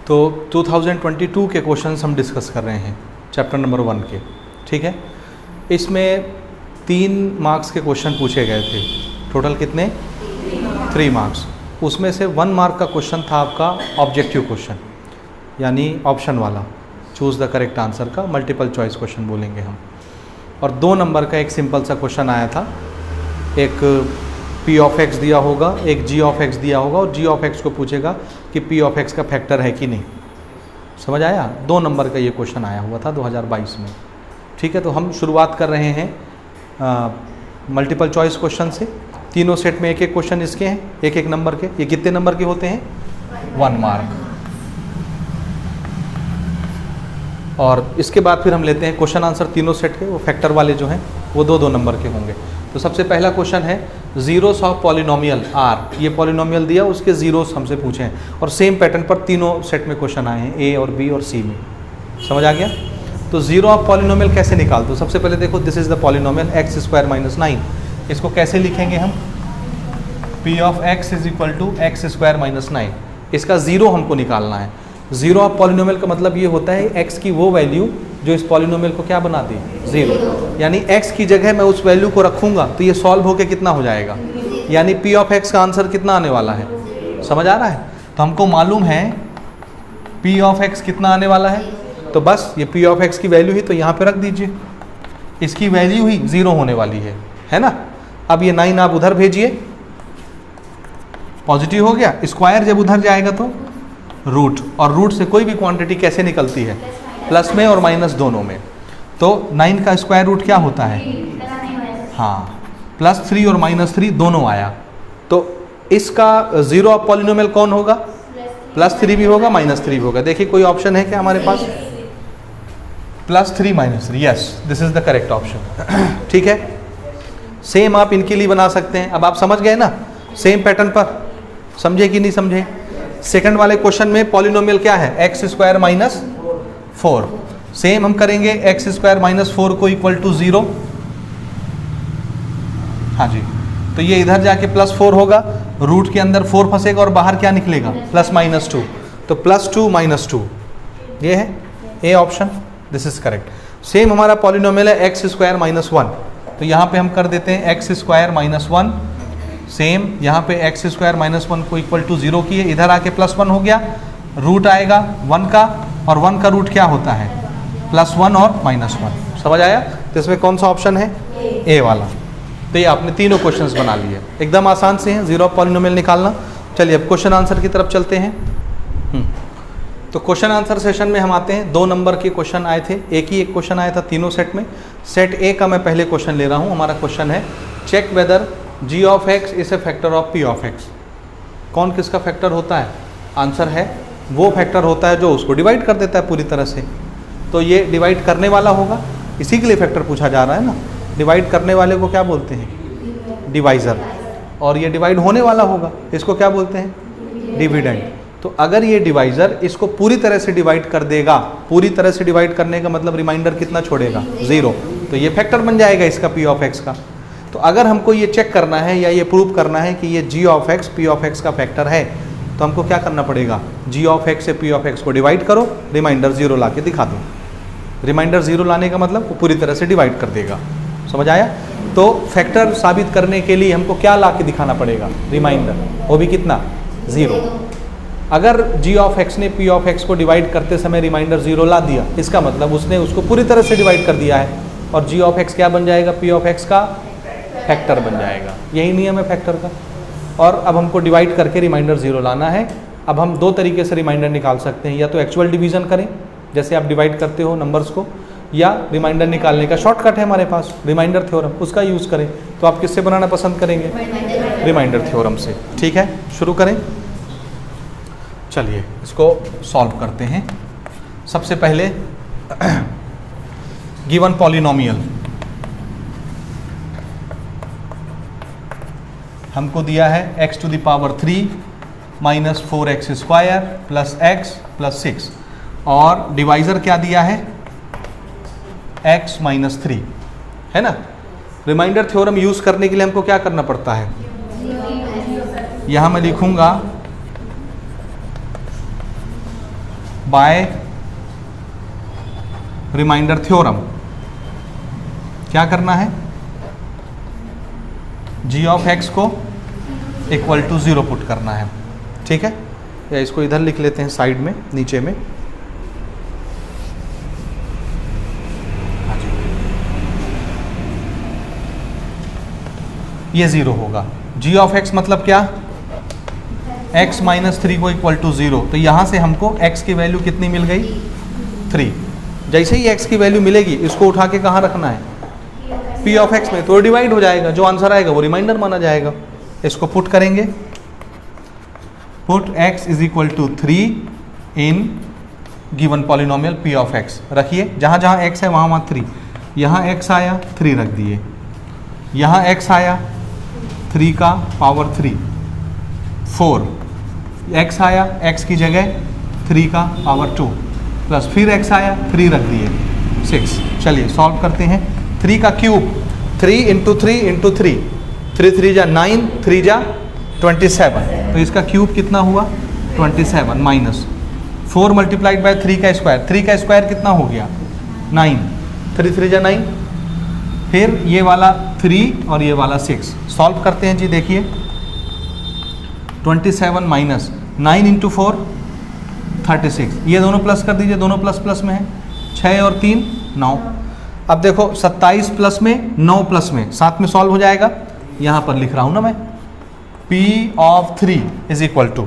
तो 2022 के क्वेश्चंस हम डिस्कस कर रहे हैं चैप्टर नंबर 1 के, ठीक है। इसमें 3 मार्क्स के क्वेश्चन पूछे गए थे। टोटल कितने? 3 मार्क्स। उसमें से 1 मार्क का क्वेश्चन था आपका ऑब्जेक्टिव क्वेश्चन, यानी ऑप्शन वाला, चूज़ द करेक्ट आंसर का मल्टीपल चॉइस क्वेश्चन बोलेंगे हम। और 2 नंबर का एक सिंपल सा क्वेश्चन आया था। एक पी ऑफ एक्स दिया होगा, एक जी ऑफ एक्स दिया होगा, और जी ऑफ एक्स को पूछेगा कि पी ऑफ एक्स का फैक्टर है कि नहीं। समझ आया? 2 नंबर का ये क्वेश्चन आया हुआ था 2022 में, ठीक है। तो हम शुरुआत कर रहे हैं मल्टीपल चॉइस क्वेश्चन से। तीनों सेट में एक एक क्वेश्चन इसके हैं, एक एक नंबर के। ये कितने नंबर के होते हैं? 1 मार्क। और इसके बाद फिर हम लेते हैं क्वेश्चन आंसर तीनों सेट के, वो फैक्टर वाले जो हैं वो 2-2 नंबर के होंगे। तो सबसे पहला क्वेश्चन है जीरोस ऑफ पॉलिनोमियल आर। ये पॉलिनोमियल दिया, उसके जीरोस हमसे पूछे हैं, और सेम पैटर्न पर तीनों सेट में क्वेश्चन आए हैं, ए और बी और सी में। समझ आ गया? तो जीरो ऑफ पॉलिनोमियल कैसे निकाल दो? सबसे पहले देखो, this is the polynomial x square minus 9। इसको कैसे लिखेंगे हम? P of x is equal to x square minus 9। इसका जीरो हमको निकालना है। जीरो ऑफ पॉलिनोमियल का मतलब ये होता है एक्स की वो वैल्यू जो इस पॉलिनोमियल को क्या बना दी? जीरो। यानी एक्स की जगह मैं उस वैल्यू को रखूंगा तो ये सॉल्व होके कितना हो जाएगा, यानी पी ऑफ एक्स का आंसर कितना आने वाला है। समझ आ रहा है? तो हमको मालूम है पी ऑफ एक्स कितना आने वाला है, तो बस ये पी ऑफ एक्स की वैल्यू ही तो यहाँ पे रख दीजिए। इसकी वैल्यू ही जीरो होने वाली है ना। अब ये 9 आप उधर भेजिए, पॉजिटिव हो गया। स्क्वायर जब उधर जाएगा तो रूट, और रूट से कोई भी क्वांटिटी कैसे निकलती है? प्लस में और माइनस दोनों में। तो 9 का स्क्वायर रूट क्या होता है? हाँ, +3 और -3 दोनों आया। तो इसका जीरो ऑफ पॉलिनोमियल कौन होगा? +3 भी होगा, -3 भी होगा। देखिए कोई ऑप्शन है क्या हमारे पास? +3 -3, yes, this is the correct option, ठीक है। सेम आप इनके लिए बना सकते हैं। अब आप समझ गए ना सेम पैटर्न पर? समझे कि नहीं समझे? सेकंड वाले क्वेश्चन में पॉलिनोमियल क्या है? X square minus 4। सेम हम करेंगे, एक्स स्क्वायर माइनस 4 को इक्वल टू 0। हाँ जी, तो ये इधर जाके +4 होगा, रूट के अंदर 4 फंसेगा और बाहर क्या निकलेगा? +-2। तो +2 -2 ये है A option, this is correct. Same हमारा पॉलिनोमियल है एक्स स्क्वायर माइनस 1, तो यहाँ पे हम कर देते हैं एक्स स्क्वायर माइनस 1। सेम यहाँ पे एक्स स्क्वायर माइनस 1 को इक्वल टू 0 किए, इधर आके +1 हो गया, रूट आएगा 1 का, और 1 का रूट क्या होता है? +1 और -1। समझ आया? तो इसमें कौन सा ऑप्शन है? ए वाला। तो ये आपने तीनों क्वेश्चंस बना लिए, एकदम आसान से हैं जीरो ऑफ पॉलिनोमियल निकालना। चलिए अब क्वेश्चन आंसर की तरफ चलते हैं। तो क्वेश्चन आंसर सेशन में हम आते हैं। 2 नंबर के क्वेश्चन आए थे, एक ही एक क्वेश्चन आया था तीनों सेट में। सेट ए का मैं पहले क्वेश्चन ले रहा हूँ। हमारा क्वेश्चन है check whether g of x is a factor of p of x. कौन किसका फैक्टर होता है? आंसर है वो फैक्टर होता है जो उसको डिवाइड कर देता है पूरी तरह से। तो ये डिवाइड करने वाला होगा, इसी के लिए फैक्टर पूछा जा रहा है ना। डिवाइड करने वाले को क्या बोलते हैं? डिवाइज़र। और ये डिवाइड होने वाला होगा, इसको क्या बोलते हैं? डिविडेंड। तो अगर ये डिवाइज़र इसको पूरी तरह से डिवाइड कर देगा, पूरी तरह से डिवाइड करने का मतलब रिमाइंडर कितना छोड़ेगा? 0। तो ये फैक्टर बन जाएगा इसका पी ऑफ एक्स का। तो अगर हमको ये चेक करना है या ये प्रूव करना है कि ये g of x p of x का फैक्टर है, तो हमको क्या करना पड़ेगा? जी ऑफ एक्स से पी ऑफ एक्स को डिवाइड करो, रिमाइंडर 0 ला के दिखा दो। रिमाइंडर 0 लाने का मतलब वो पूरी तरह से डिवाइड कर देगा। समझ आया? तो फैक्टर साबित करने के लिए हमको क्या ला के दिखाना पड़ेगा? रिमाइंडर, वो भी कितना? 0। अगर जी ऑफ एक्स ने पी ऑफ एक्स को डिवाइड करते समय रिमाइंडर 0 ला दिया, इसका मतलब उसने उसको पूरी तरह से डिवाइड कर दिया है, और जी ऑफ एक्स क्या बन जाएगा? पी ऑफ एक्स का फैक्टर बन जाएगा। यही नियम है फैक्टर का। और अब हमको डिवाइड करके रिमाइंडर 0 लाना है। अब हम 2 तरीके से रिमाइंडर निकाल सकते हैं, या तो एक्चुअल डिवीज़न करें जैसे आप डिवाइड करते हो नंबर्स को, या रिमाइंडर निकालने का शॉर्टकट है हमारे पास रिमाइंडर थ्योरम, उसका यूज़ करें। तो आप किससे बनाना पसंद करेंगे? रिमाइंडर थ्योरम से। ठीक है, शुरू करें। चलिए इसको सॉल्व करते हैं। सबसे पहले गिवन पॉलिनोमियल हमको दिया है x⁻³ - 4x² + x + 6, और डिवाइज़र क्या दिया है? x - 3, है ना। रिमाइंडर थ्योरम यूज़ करने के लिए हमको क्या करना पड़ता है? यहाँ मैं लिखूँगा बाय रिमाइंडर थ्योरम क्या करना है, g ऑफ x को इक्वल टू 0 पुट करना है, ठीक है। या इसको इधर लिख लेते हैं साइड में नीचे में, ये 0 होगा। g ऑफ x मतलब क्या, x माइनस 3 को इक्वल टू 0, तो यहाँ से हमको x की वैल्यू कितनी मिल गई 3। जैसे ही x की वैल्यू मिलेगी इसको उठा के कहाँ रखना है, p ऑफ x में, तो डिवाइड हो जाएगा, जो आंसर आएगा वो रिमाइंडर माना जाएगा। इसको पुट करेंगे, put x is equal to 3 in given polynomial p of x, रखिए जहाँ जहाँ x है वहाँ वहाँ 3, यहाँ x आया 3 रख दिए, यहाँ x आया 3 का पावर 3 4, x आया x की जगह 3 का पावर 2 प्लस फिर x आया 3 रख दिए 6। चलिए सॉल्व करते हैं। 3 का क्यूब 3 इंटू 3 इंटू 3, 3 3 जा 9, 3 जा 27, तो इसका क्यूब कितना हुआ 27 माइनस 4 मल्टीप्लाइड बाय 3 का स्क्वायर, 3 का स्क्वायर कितना हो गया 9, 3 3 जा 9, फिर ये वाला 3 और ये वाला 6। सॉल्व करते हैं जी, देखिए 27 माइनस 9 इंटू 4 36, ये दोनों प्लस कर दीजिए, दोनों प्लस प्लस में है, 6 और 3 9। अब देखो 27 प्लस में 9 प्लस में साथ में सॉल्व हो जाएगा, यहाँ पर लिख रहा हूँ ना मैं, P of 3 is equal to,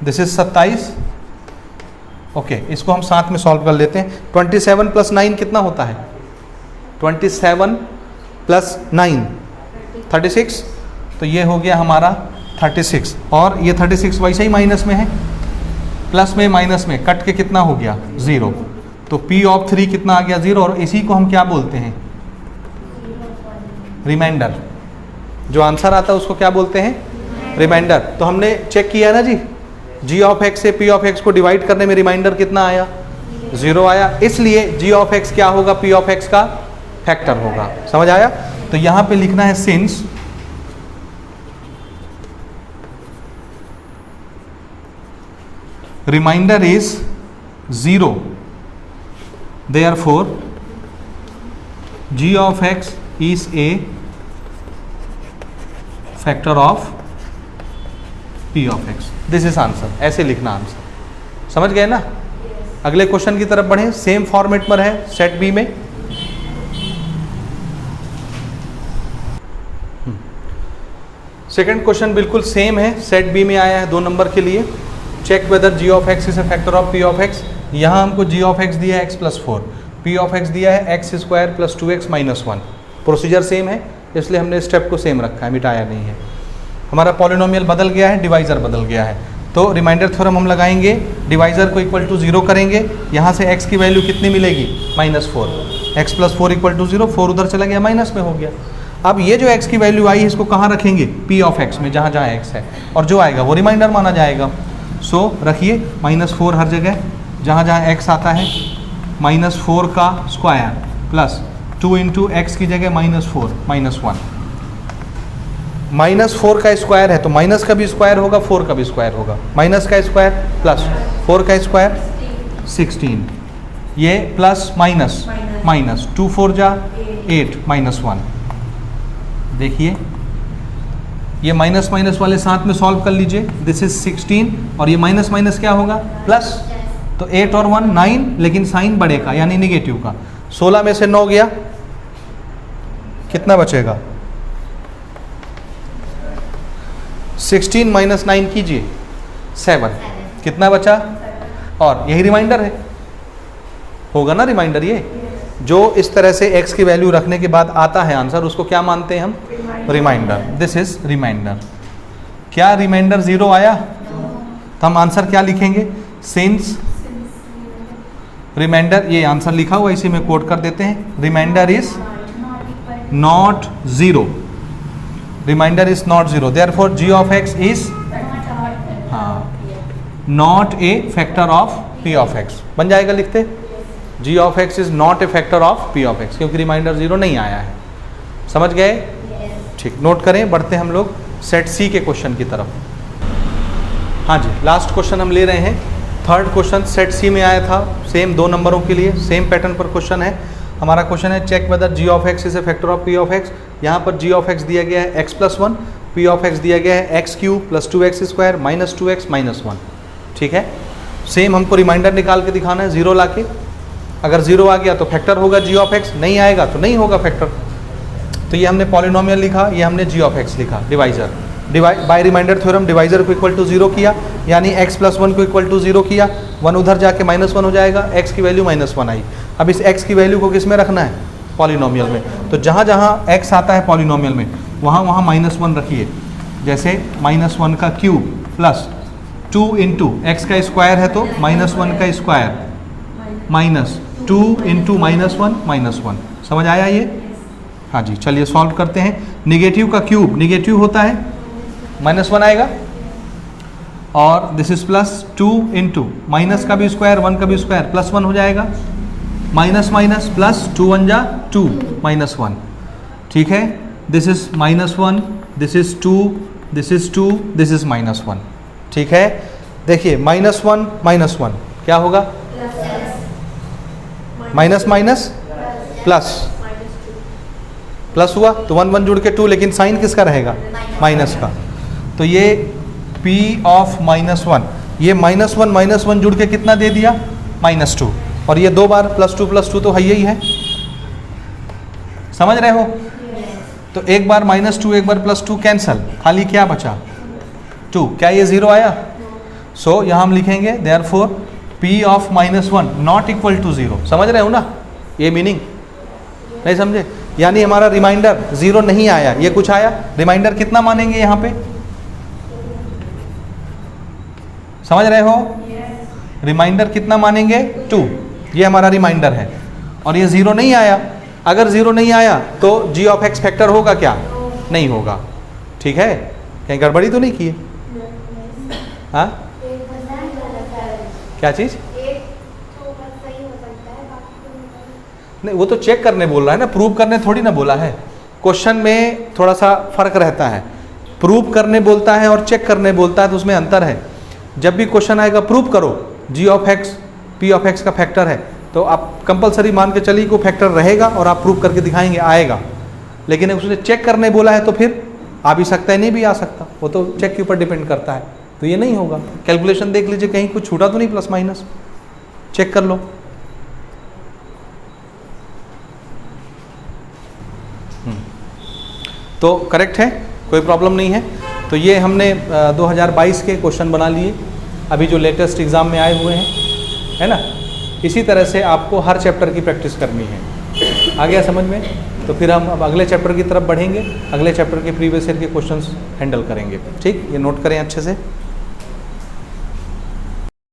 this is 27, okay, इसको हम साथ में सॉल्व कर लेते हैं। 27 प्लस 9 कितना होता है, 27 प्लस 9 36, तो ये हो गया हमारा 36, और ये 36 वैसे ही माइनस में है, प्लस में माइनस में कट के कितना हो गया 0, तो P ऑफ 3 कितना आ गया 0, और इसी को हम क्या बोलते हैं रिमाइंडर, जो आंसर आता है उसको क्या बोलते हैं रिमाइंडर। तो हमने चेक किया ना जी, g ऑफ x से p ऑफ x को डिवाइड करने में रिमाइंडर कितना आया 0 आया, इसलिए g ऑफ x क्या होगा p ऑफ x का फैक्टर होगा। समझ आया, तो यहां पे लिखना है since reminder is 0 therefore g of x is a factor of p of x, this is answer। ऐसे लिखना आंसर, समझ गए ना। अगले क्वेश्चन की तरफ बढ़े, सेम फॉर्मेट में है सेट बी में। सेकंड क्वेश्चन बिल्कुल सेम है, सेट बी में आया है 2 नंबर के लिए। Check whether g of x is a factor of p of x। यहाँ हमको g ऑफ x दिया है x plus 4, p of x दिया है x square plus 2x minus 1। Procedure same है, इसलिए हमने स्टेप को सेम रखा है, मिटाया नहीं है। हमारा पॉलिनोमियल बदल गया है, डिवाइजर बदल गया है, तो रिमाइंडर थ्योरम हम लगाएंगे, डिवाइजर को इक्वल टू 0 करेंगे, यहाँ से x की वैल्यू कितनी मिलेगी -4, x प्लस 4 इक्वल टू 0, 4 उधर चला गया माइनस में हो गया। अब ये जो x की वैल्यू आई है इसको कहाँ रखेंगे p ऑफ x में, जहाँ जहाँ x है, और जो आएगा वो रिमाइंडर माना जाएगा। सो रखिए -4 हर जगह, जहाँ जहाँ x आता है -4 का स्क्वायर प्लस 2 इंटू एक्स की जगह -4 -1, -4 का स्क्वायर है तो माइनस का भी स्क्वायर होगा, 4 का भी स्क्वायर होगा, माइनस का स्क्वायर प्लस 4 का स्क्वायर 16, ये प्लस माइनस माइनस 2 4 जा 8 -1। देखिए ये माइनस माइनस वाले साथ में सॉल्व कर लीजिए, दिस इज 16, और ये माइनस माइनस क्या होगा प्लस, तो 8 और 1 9, लेकिन साइन बड़े का यानी निगेटिव का। 16 में से 9 गया, कितना बचेगा 16 माइनस 9 कीजिए 7, कितना बचा, और यही रिमाइंडर है, होगा ना रिमाइंडर। ये जो इस तरह से x की वैल्यू रखने के बाद आता है आंसर, उसको क्या मानते हैं हम रिमाइंडर, दिस इज रिमाइंडर। क्या रिमाइंडर 0 आया, तो हम आंसर क्या लिखेंगे, सिंस रिमाइंडर, ये आंसर लिखा हुआ इसी में कोड कर देते हैं, remainder is not 0, remainder is not 0, therefore g of x is not a factor of p of x, बन जाएगा लिखते, g of x is not a factor of p of x, क्योंकि रिमाइंडर 0 नहीं आया है। समझ गए, ठीक, नोट करें। बढ़ते हम लोग सेट सी के क्वेश्चन की तरफ। हाँ जी, लास्ट क्वेश्चन हम ले रहे हैं थर्ड क्वेश्चन सेट सी में आया था, सेम 2 नंबरों के लिए सेम पैटर्न पर क्वेश्चन है। हमारा क्वेश्चन है check whether g of x is a factor of p of x. यहाँ पर जी ऑफ एक्स दिया गया है x plus 1, p of x दिया गया है x cube plus 2x square minus 2x minus 1। ठीक है, सेम हमको रिमाइंडर निकाल के दिखाना है 0 ला के। अगर 0 आ गया तो फैक्टर होगा जी ऑफ एक्स, नहीं आएगा तो नहीं होगा फैक्टर। तो ये हमने पॉलिनोमियल लिखा, ये हमने जी ऑफ एक्स लिखा divisor. By remainder theorem divisor को इक्वल टू 0 किया, यानी x प्लस 1 को इक्वल टू 0 किया, 1 उधर जाके माइनस 1 हो जाएगा, x की वैल्यू माइनस 1 आई। अब इस x की वैल्यू को किस में रखना है? पॉलिनोमियल में। तो जहाँ जहाँ x आता है पॉलिनोमियल में वहाँ वहाँ माइनस 1 रखिए। जैसे माइनस 1 का क्यूब प्लस 2 इंटू एक्स का स्क्वायर है तो माइनस 1 का square minus 2 into minus 1 minus 1। समझ आया ये? हाँ जी, चलिए सॉल्व करते हैं। निगेटिव का क्यूब निगेटिव होता है, माइनस 1 आएगा, और this is plus 2 into minus का भी स्क्वायर 1 का भी स्क्वायर प्लस 1 हो जाएगा, माइनस माइनस प्लस 2 1 जा 2 माइनस 1। ठीक है, this is minus 1, this is 2, this is 2, this is minus 1। ठीक है, देखिए माइनस 1 माइनस 1 क्या होगा? माइनस माइनस प्लस, प्लस हुआ तो 1 1 जुड़ के 2, लेकिन साइन किसका रहेगा? माइनस का। तो ये P ऑफ माइनस 1, ये माइनस 1 जुड़ के कितना दे दिया? माइनस 2। और ये 2 बार प्लस 2 तो है ही है, समझ रहे हो? तो एक बार माइनस 2 एक बार प्लस 2 कैंसल, खाली क्या बचा? 2। क्या ये 0 आया? सो यहाँ हम लिखेंगे therefore P of minus 1 not equal to 0। समझ रहे हो ना ये मीनिंग? नहीं समझे? यानी हमारा रिमाइंडर 0 नहीं आया, ये कुछ आया। रिमाइंडर कितना मानेंगे यहाँ पे? समझ रहे हो? रिमाइंडर कितना मानेंगे? 2। ये हमारा रिमाइंडर है, और ये 0 नहीं आया। अगर 0 नहीं आया तो जी ऑफ एक्स फैक्टर होगा क्या? नहीं होगा। ठीक है, कहीं गड़बड़ी तो नहीं की है? हाँ, क्या चीज़? नहीं, वो तो चेक करने बोल रहा है ना, प्रूव करने थोड़ी ना बोला है। क्वेश्चन में थोड़ा सा फर्क रहता है, प्रूव करने बोलता है और चेक करने बोलता है, तो उसमें अंतर है। जब भी क्वेश्चन आएगा प्रूव करो g of x p of x का फैक्टर है, तो आप कंपलसरी मान के चलिए को फैक्टर रहेगा और आप प्रूव करके दिखाएंगे आएगा। लेकिन उसने चेक करने बोला है तो फिर आ भी सकता है, नहीं भी आ सकता, वो तो चेक के ऊपर डिपेंड करता है। तो ये नहीं होगा। कैलकुलेशन देख लीजिए, कहीं कुछ छूटा तो नहीं प्लस माइनस, चेक कर लो। तो करेक्ट है, कोई प्रॉब्लम नहीं है। तो ये हमने 2022 के क्वेश्चन बना लिए, अभी जो लेटेस्ट एग्ज़ाम में आए हुए हैं, है ना। इसी तरह से आपको हर चैप्टर की प्रैक्टिस करनी है। आ गया समझ में? तो फिर हम अब अगले चैप्टर की तरफ बढ़ेंगे, अगले चैप्टर के प्रीवियस ईयर के क्वेश्चंस हैंडल करेंगे। ठीक, ये नोट करें अच्छे से।